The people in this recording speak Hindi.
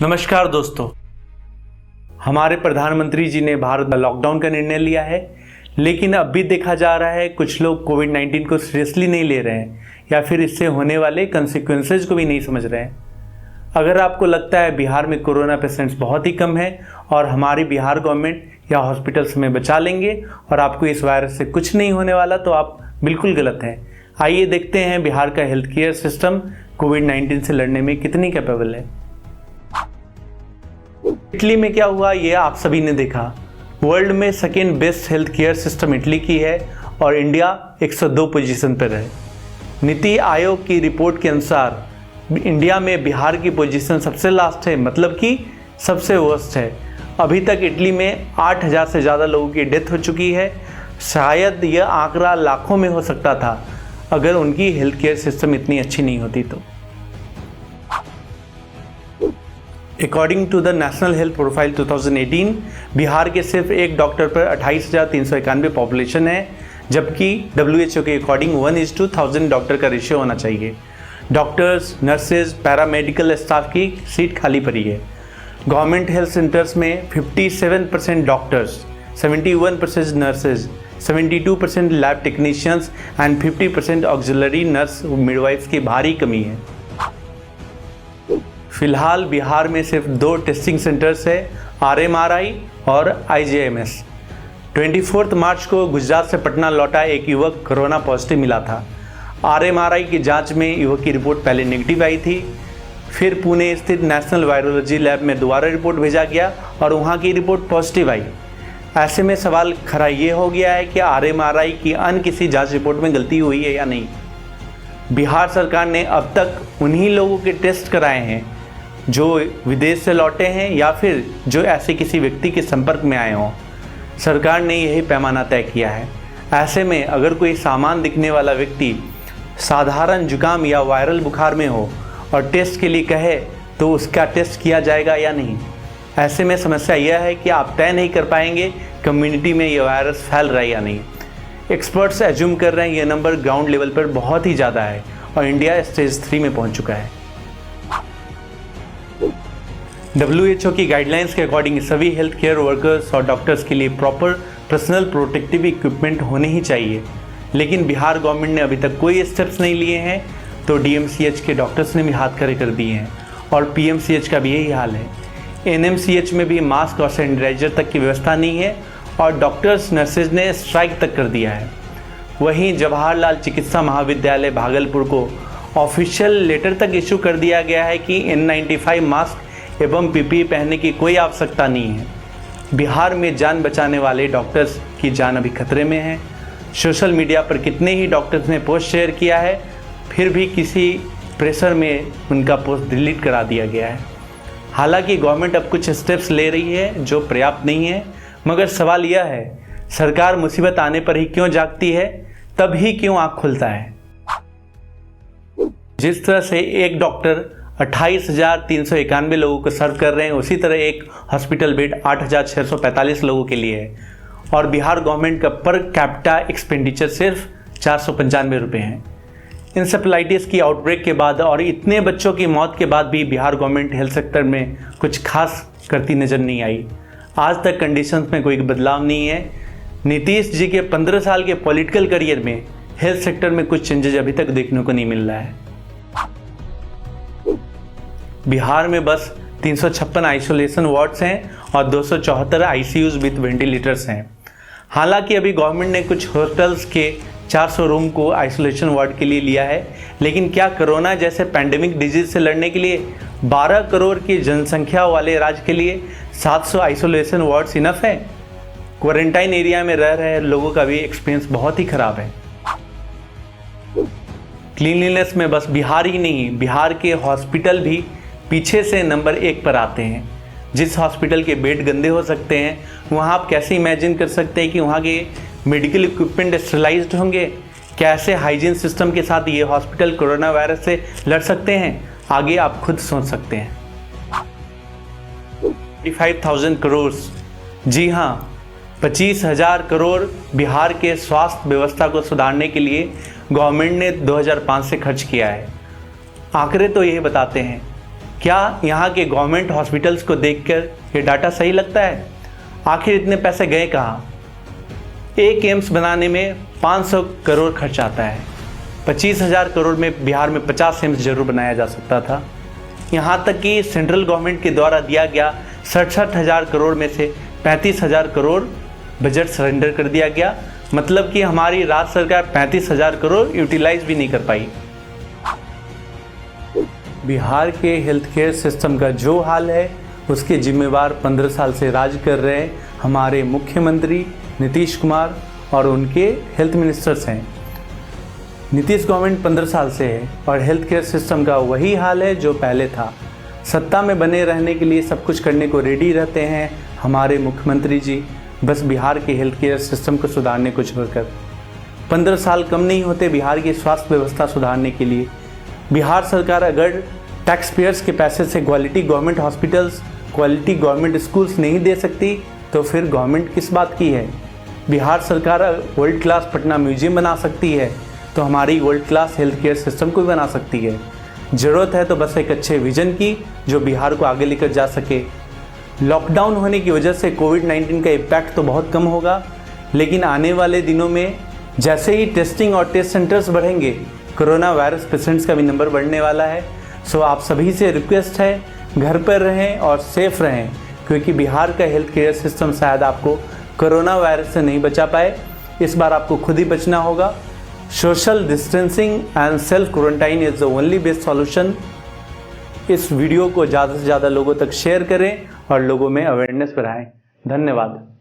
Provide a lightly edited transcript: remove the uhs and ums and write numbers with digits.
नमस्कार दोस्तों, हमारे प्रधानमंत्री जी ने भारत में लॉकडाउन का निर्णय लिया है, लेकिन अब भी देखा जा रहा है कुछ लोग कोविड-19 को सीरियसली नहीं ले रहे हैं या फिर इससे होने वाले कंसिक्वेंसेज को भी नहीं समझ रहे हैं। अगर आपको लगता है बिहार में कोरोना पेशेंट्स बहुत ही कम है और हमारी बिहार गवर्नमेंट या हॉस्पिटल्स में बचा लेंगे और आपको इस वायरस से कुछ नहीं होने वाला, तो आप बिल्कुल गलत हैं। आइए देखते हैं बिहार का हेल्थ केयर सिस्टम कोविड-19 से लड़ने में कितनी कैपेबल है। इटली में क्या हुआ ये आप सभी ने देखा। वर्ल्ड में second best health care system Italy की है और इंडिया 102 पोजीशन पर है। नीति आयोग की रिपोर्ट के अनुसार इंडिया में बिहार की पोजीशन सबसे लास्ट है, मतलब कि सबसे वर्स्ट है। अभी तक इटली में 8000 से ज़्यादा लोगों की डेथ हो चुकी है। शायद यह आंकड़ा लाखों में हो सकता था अगर उनकी हेल्थ केयर सिस्टम इतनी अच्छी नहीं होती तो। According to the national health profile 2018, Bihar के सिर्फ एक डॉक्टर पर 28,391 पॉपुलेशन है, जबकि WHO के अकॉर्डिंग 1:1000 डॉक्टर का रेशियो होना चाहिए। डॉक्टर्स, नर्सेज, पैरामेडिकल स्टाफ की सीट खाली पड़ी है। गवर्नमेंट हेल्थ सेंटर्स में 57% doctors, 71% nurses, 72% lab technicians and 50% auxiliary nurse midwives की भारी कमी है। फिलहाल बिहार में सिर्फ 2 टेस्टिंग सेंटर्स है, RMRI और IJMS। 24 मार्च को गुजरात से पटना लौटा एक युवक कोरोना पॉजिटिव मिला था। RMRI की जांच में युवक की रिपोर्ट पहले नेगेटिव आई थी, फिर पुणे स्थित नेशनल वायरोलॉजी लैब में दोबारा रिपोर्ट भेजा गया और वहां की रिपोर्ट पॉजिटिव आई। ऐसे में सवाल खड़ा ये हो गया है कि RMRI की अन्य किसी जांच रिपोर्ट में गलती हुई है या नहीं। बिहार सरकार ने अब तक उन्हीं लोगों के टेस्ट कराए हैं जो विदेश से लौटे हैं या फिर जो ऐसे किसी व्यक्ति के संपर्क में आए हों। सरकार ने यही पैमाना तय किया है। ऐसे में अगर कोई सामान्य दिखने वाला व्यक्ति साधारण जुकाम या वायरल बुखार में हो और टेस्ट के लिए कहे तो उसका टेस्ट किया जाएगा या नहीं। ऐसे में समस्या यह है कि आप तय नहीं कर पाएंगे कम्युनिटी में यह वायरस फैल रहा है या नहीं। एक्सपर्ट्स एज्यूम कर रहे हैं यह नंबर ग्राउंड लेवल पर बहुत ही ज़्यादा है और इंडिया स्टेज 3 में पहुंच चुका है। WHO की गाइडलाइंस के अकॉर्डिंग सभी हेल्थ केयर वर्कर्स और डॉक्टर्स के लिए प्रॉपर पर्सनल प्रोटेक्टिव इक्विपमेंट होने ही चाहिए, लेकिन बिहार गवर्नमेंट ने अभी तक कोई स्टेप्स नहीं लिए हैं। तो DMCH के डॉक्टर्स ने भी हाथ खड़े कर दिए हैं और PMCH का भी यही हाल है। NMCH में भी मास्क और सैनिटाइजर तक की व्यवस्था नहीं है और डॉक्टर्स नर्सेज ने स्ट्राइक तक कर दिया है। वहीं जवाहरलाल चिकित्सा महाविद्यालय भागलपुर को ऑफिशियल लेटर तक इशू कर दिया गया है कि N95 मास्क एवं PPE पहनने की कोई आवश्यकता नहीं है। बिहार में जान बचाने वाले डॉक्टर्स की जान अभी खतरे में है। सोशल मीडिया पर कितने ही डॉक्टर्स ने पोस्ट शेयर किया है, फिर भी किसी प्रेशर में उनका पोस्ट डिलीट करा दिया गया है। हालांकि गवर्नमेंट अब कुछ स्टेप्स ले रही है जो पर्याप्त नहीं है, मगर सवाल यह है सरकार मुसीबत आने पर ही क्यों जागती है, तब ही क्यों आँख खुलता है। जिस तरह से एक डॉक्टर 28,391 लोगों को सर्व कर रहे हैं, उसी तरह एक हॉस्पिटल बेड 8,645 लोगों के लिए है और बिहार गवर्नमेंट का पर कैपिटा एक्सपेंडिचर सिर्फ 495 रुपये है। इंसेफ्लाइटिस की आउटब्रेक के बाद और इतने बच्चों की मौत के बाद भी बिहार गवर्नमेंट हेल्थ सेक्टर में कुछ खास करती नज़र नहीं आई। आज तक कंडीशंस में कोई बदलाव नहीं है। नीतीश जी के 15 साल के पॉलिटिकल करियर में हेल्थ सेक्टर में कुछ चेंजेस अभी तक देखने को नहीं मिल रहा है। बिहार में बस 356 आइसोलेशन वार्ड्स हैं और 274 ICUs विद वेंटिलेटर्स हैं। हालांकि अभी गवर्नमेंट ने कुछ हॉस्टल्स के 400 रूम को आइसोलेशन वार्ड के लिए लिया है, लेकिन क्या कोरोना जैसे पैंडेमिक डिजीज से लड़ने के लिए 12 करोड़ की जनसंख्या वाले राज्य के लिए 700 आइसोलेशन वार्ड्स इनफ है? क्वारंटाइन एरिया में रह रहे लोगों का भी एक्सपीरियंस बहुत ही खराब है। क्लीनलीनेस में बस बिहार ही नहीं, बिहार के हॉस्पिटल भी पीछे से नंबर 1 पर आते हैं। जिस हॉस्पिटल के बेड गंदे हो सकते हैं, वहाँ आप कैसे इमेजिन कर सकते हैं कि वहाँ के मेडिकल इक्विपमेंट स्टरलाइज्ड होंगे? कैसे हाइजीन सिस्टम के साथ ये हॉस्पिटल कोरोना वायरस से लड़ सकते हैं? आगे आप खुद सोच सकते हैं। 25,000 करोड़, जी हाँ 25,000 करोड़ बिहार के स्वास्थ्य व्यवस्था को सुधारने के लिए गवर्नमेंट ने 2005 से खर्च किया है। आंकड़े तो यही बताते हैं क्या यहाँ के गवर्नमेंट हॉस्पिटल्स को देखकर ये डाटा सही लगता है? आखिर इतने पैसे गए कहाँ? एक एम्स बनाने में 500 करोड़ खर्च आता है। 25,000 करोड़ में बिहार में 50 एम्स जरूर बनाया जा सकता था। यहाँ तक कि सेंट्रल गवर्नमेंट के द्वारा दिया गया 67,000 करोड़ में से 35,000 करोड़ बजट सरेंडर कर दिया गया। मतलब कि हमारी राज्य सरकार 35,000 करोड़ यूटिलाइज भी नहीं कर पाई। बिहार के हेल्थ केयर सिस्टम का जो हाल है उसके जिम्मेवार 15 साल से राज कर रहे हमारे मुख्यमंत्री नीतीश कुमार और उनके हेल्थ मिनिस्टर्स हैं। नीतीश गवर्नमेंट 15 साल से है और हेल्थ केयर सिस्टम का वही हाल है जो पहले था। सत्ता में बने रहने के लिए सब कुछ करने को रेडी रहते हैं हमारे मुख्यमंत्री जी, बस बिहार के हेल्थ केयर सिस्टम को सुधारने को छोड़कर। 15 साल कम नहीं होते बिहार की स्वास्थ्य व्यवस्था सुधारने के लिए। बिहार सरकार अगर टैक्स पेयर्स के पैसे से quality government hospitals, quality government schools नहीं दे सकती तो फिर गवर्नमेंट किस बात की है? बिहार सरकार वर्ल्ड क्लास पटना म्यूजियम बना सकती है तो हमारी world class health care system को भी बना सकती है। ज़रूरत है तो बस एक अच्छे विजन की जो बिहार को आगे लेकर जा सके। लॉकडाउन होने की वजह से कोविड-19 का इम्पैक्ट तो बहुत कम होगा, लेकिन आने वाले दिनों में जैसे ही टेस्टिंग और टेस्ट सेंटर्स बढ़ेंगे, कोरोना वायरस पेशेंट्स का भी नंबर बढ़ने वाला है। सो आप सभी से रिक्वेस्ट है, घर पर रहें और सेफ रहें, क्योंकि बिहार का हेल्थ केयर सिस्टम शायद आपको कोरोना वायरस से नहीं बचा पाए। इस बार आपको खुद ही बचना होगा। Social distancing and self quarantine is the only best solution. इस वीडियो को ज़्यादा से ज़्यादा लोगों तक शेयर करें और लोगों में अवेयरनेस बढ़ाएं। धन्यवाद।